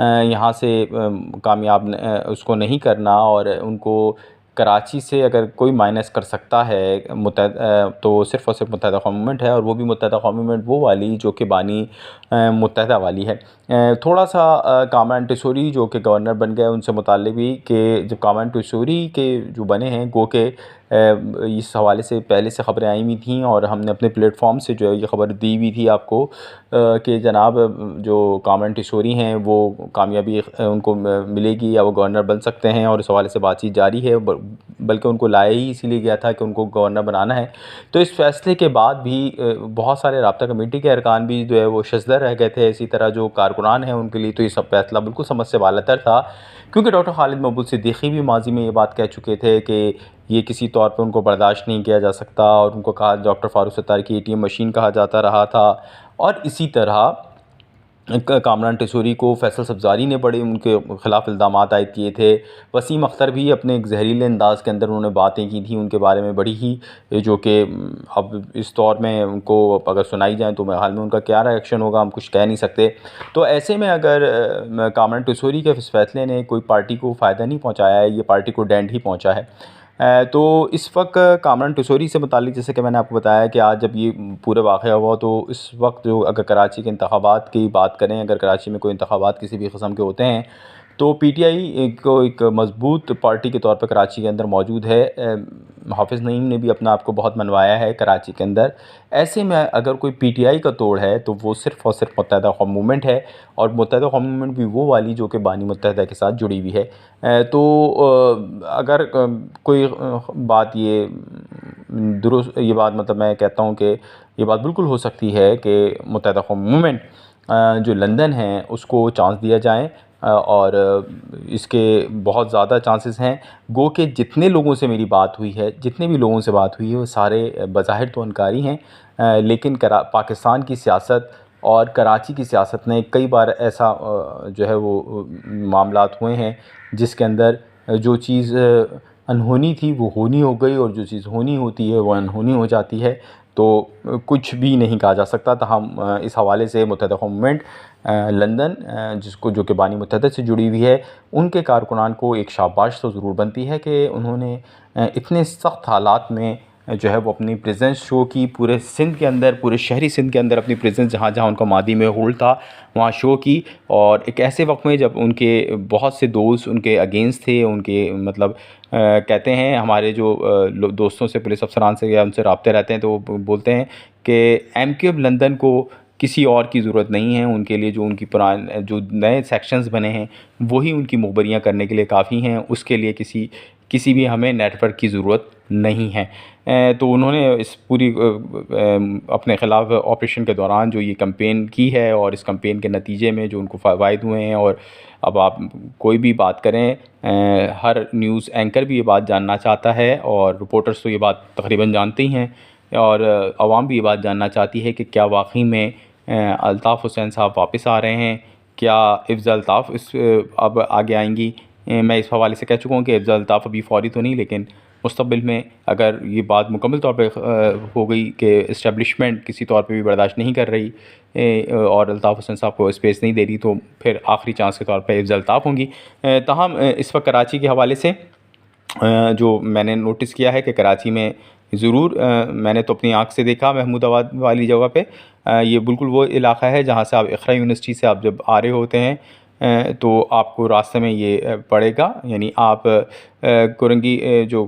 یہاں سے کامیاب اس کو نہیں کرنا، اور ان کو کراچی سے اگر کوئی مائنس کر سکتا ہے تو صرف اور صرف متحدہ قوم موومنٹ ہے، اور وہ بھی متحدہ قوم موومنٹ وہ والی جو کہ بانی متحدہ والی ہے۔ تھوڑا سا کامران ٹیسوری جو کہ گورنر بن گئے ان سے متعلق بھی، کہ جب کامران ٹیسوری کے جو بنے ہیں، گو کہ اس حوالے سے پہلے سے خبریں آئی ہوئی تھیں، اور ہم نے اپنے پلیٹ فارم سے جو ہے یہ خبر دی ہوئی تھی آپ کو، کہ جناب جو کامران ٹیسوری ہیں وہ کامیابی ان کو ملے گی یا وہ گورنر بن سکتے ہیں، اور اس حوالے سے بات چیت جاری ہے، بلکہ ان کو لایا ہی اسی لیے گیا تھا کہ ان کو گورنر بنانا ہے۔ تو اس فیصلے کے بعد بھی بہت سارے رابطہ کمیٹی کے ارکان بھی جو ہے وہ ششدر رہ گئے تھے، اسی طرح جو کارکنان ہیں ان کے لیے تو یہ سب فیصلہ بالکل سمجھ سے بالاتر تھا، کیونکہ ڈاکٹر خالد محمود صدیقی بھی ماضی میں یہ بات کہہ چکے تھے کہ یہ کسی طور پہ ان کو برداشت نہیں کیا جا سکتا، اور ان کو کہا ڈاکٹر فاروق ستار کی ATM مشین کہا جاتا رہا تھا۔ اور اسی طرح کامران ٹیسوری کو فیصل سبزاری نے بڑے ان کے خلاف الزامات عائد کیے تھے، وسیم اختر بھی اپنے ایک زہریلے انداز کے اندر انہوں نے باتیں کی تھیں ان کے بارے میں بڑی ہی، جو کہ اب اس دور میں ان کو اگر سنائی جائیں تو حال میں ان کا کیا ریئیکشن ہوگا ہم کچھ کہہ نہیں سکتے۔ تو ایسے میں اگر کامران ٹیسوری کے اس فیصلے نے کوئی پارٹی کو فائدہ نہیں پہنچایا ہے، یہ پارٹی کو ڈینڈ ہی پہنچا ہے۔ تو اس وقت کامران ٹیسوری سے متعلق جیسے کہ میں نے آپ کو بتایا کہ آج جب یہ پورے واقعہ ہوا، تو اس وقت جو اگر کراچی کے انتخابات کی بات کریں، اگر کراچی میں کوئی انتخابات کسی بھی قسم کے ہوتے ہیں تو PTI کو ایک مضبوط پارٹی کے طور پر کراچی کے اندر موجود ہے۔ حافظ نعیم نے بھی اپنا آپ کو بہت منوایا ہے کراچی کے اندر۔ ایسے میں اگر کوئی PTI کا توڑ ہے تو وہ صرف اور صرف متحدہ قوم موومنٹ ہے، اور متحدہ قوم موومنٹ بھی وہ والی جو کہ بانی متحدہ کے ساتھ جڑی ہوئی ہے۔ تو اگر کوئی بات یہ درست، یہ بات مطلب میں کہتا ہوں کہ یہ بات بالکل ہو سکتی ہے کہ متحدہ قوم موومنٹ جو لندن ہے اس کو چانس دیا جائے، اور اس کے بہت زیادہ چانسز ہیں، گو کہ جتنے لوگوں سے میری بات ہوئی ہے، جتنے بھی لوگوں سے بات ہوئی ہے وہ سارے بظاہر تو انکاری ہیں، لیکن پاکستان کی سیاست اور کراچی کی سیاست نے کئی بار ایسا جو ہے وہ معاملات ہوئے ہیں جس کے اندر جو چیز انہونی تھی وہ ہونی ہو گئی، اور جو چیز ہونی ہوتی ہے وہ انہونی ہو جاتی ہے، تو کچھ بھی نہیں کہا جا سکتا۔ تاہم اس حوالے سے متحدہ قوم موومنٹ لندن جس کو جو کہ بانی متحدہ سے جڑی ہوئی ہے، ان کے کارکنان کو ایک شاباش تو ضرور بنتی ہے کہ انہوں نے اتنے سخت حالات میں جو ہے وہ اپنی پریزنس شو کی، پورے سندھ کے اندر، پورے شہری سندھ کے اندر اپنی پریزنس جہاں جہاں ان کا مادی میں ہولڈ تھا وہاں شو کی، اور ایک ایسے وقت میں جب ان کے بہت سے دوست ان کے اگینسٹ تھے، ان کے مطلب کہتے ہیں ہمارے جو دوستوں سے، پولیس افسران سے یا ان سے رابطے رہتے ہیں تو وہ بولتے ہیں کہ MQM لندن کو کسی اور کی ضرورت نہیں ہے، ان کے لیے جو ان کی جو نئے سیکشنز بنے ہیں وہی ان کی مخبریاں کرنے کے لیے کافی ہیں، اس کے لیے کسی بھی ہمیں نیٹ ورک کی ضرورت نہیں ہے۔ تو انہوں نے اس پوری اپنے خلاف آپریشن کے دوران جو یہ کمپین کی ہے، اور اس کمپین کے نتیجے میں جو ان کو فوائد ہوئے ہیں، اور اب آپ کوئی بھی بات کریں، ہر نیوز اینکر بھی یہ بات جاننا چاہتا ہے، اور رپورٹرز تو یہ بات تقریباً جانتے ہی ہیں، اور عوام بھی یہ بات جاننا چاہتی ہے کہ کیا واقعی میں الطاف حسین صاحب واپس آ رہے ہیں، کیا افضل الطاف اب آگے آئیں گی۔ میں اس حوالے سے کہہ چکا ہوں کہ افضل الطاف ابھی فوری تو نہیں، لیکن مستقبل میں اگر یہ بات مکمل طور پہ ہو گئی کہ اسٹیبلشمنٹ کسی طور پہ بھی برداشت نہیں کر رہی اور الطاف حسین صاحب کو اسپیس نہیں دے رہی، تو پھر آخری چانس کے طور پہ افضل الطاف ہوں گی۔ تاہم اس وقت کراچی کے حوالے سے جو میں نے نوٹس کیا ہے کہ کراچی میں ضرور میں نے تو اپنی آنکھ سے دیکھا، محمود آباد والی جگہ پہ یہ بالکل وہ علاقہ ہے جہاں سے آپ اقرا یونیورسٹی سے آپ جب آ رہے ہوتے ہیں تو آپ کو راستے میں یہ پڑے گا، یعنی آپ کورنگی جو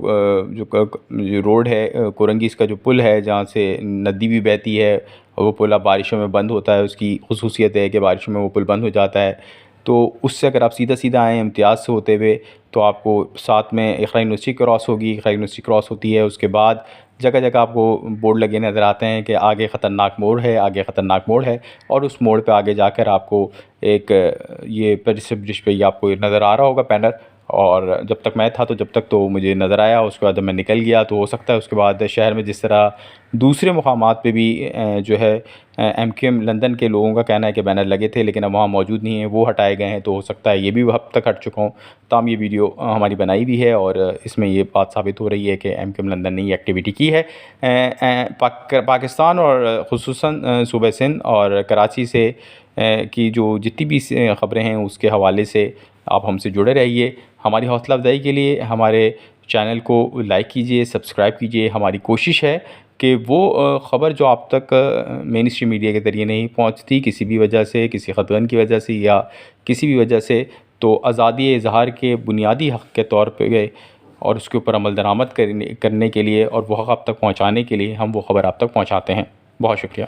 روڈ ہے، کورنگی اس کا جو پل ہے جہاں سے ندی بھی بہتی ہے، وہ پل اب بارشوں میں بند ہوتا ہے، اس کی خصوصیت ہے کہ بارشوں میں وہ پل بند ہو جاتا ہے، تو اس سے اگر آپ سیدھا آئیں امتیاز سے ہوتے ہوئے تو آپ کو ساتھ میں اقرا یونیورسٹی کراس ہوگی، اقرا یونیورسٹی کراس ہوتی ہے، اس کے بعد جگہ جگہ آپ کو بورڈ لگے نظر آتے ہیں کہ آگے خطرناک موڑ ہے، آگے خطرناک موڑ ہے، اور اس موڑ پہ آگے جا کر آپ کو ایک یہ برج پہ یہ آپ کو نظر آ رہا ہوگا پینر، اور جب تک میں تھا تو جب تک تو مجھے نظر آیا، اس کے بعد جب میں نکل گیا تو ہو سکتا ہے اس کے بعد شہر میں جس طرح دوسرے مقامات پہ بھی جو ہے MQM لندن کے لوگوں کا کہنا ہے کہ بینر لگے تھے لیکن اب وہاں موجود نہیں ہیں، وہ ہٹائے گئے ہیں، تو ہو سکتا ہے یہ بھی اب تک ہٹ چکا ہوں۔ تاہم یہ ویڈیو ہماری بنائی بھی ہے اور اس میں یہ بات ثابت ہو رہی ہے کہ MQM لندن نے یہ ایکٹیویٹی کی ہے۔ پاکستان اور خصوصاً صوبہ سندھ اور کراچی سے کی جو جتنی بھی خبریں ہیں اس کے حوالے سے آپ ہم سے جڑے رہیے. ہماری حوصلہ افزائی کے لیے ہمارے چینل کو لائک کیجئے، سبسکرائب کیجئے. ہماری کوشش ہے کہ وہ خبر جو آپ تک مین اسٹریم میڈیا کے ذریعے نہیں پہنچتی کسی بھی وجہ سے، کسی خطرن کی وجہ سے یا کسی بھی وجہ سے، تو آزادی اظہار کے بنیادی حق کے طور پہ اور اس کے اوپر عمل درآمد کرنے کے لیے اور وہ حق آپ تک پہنچانے کے لیے ہم وہ خبر آپ تک پہنچاتے ہیں. بہت شکریہ.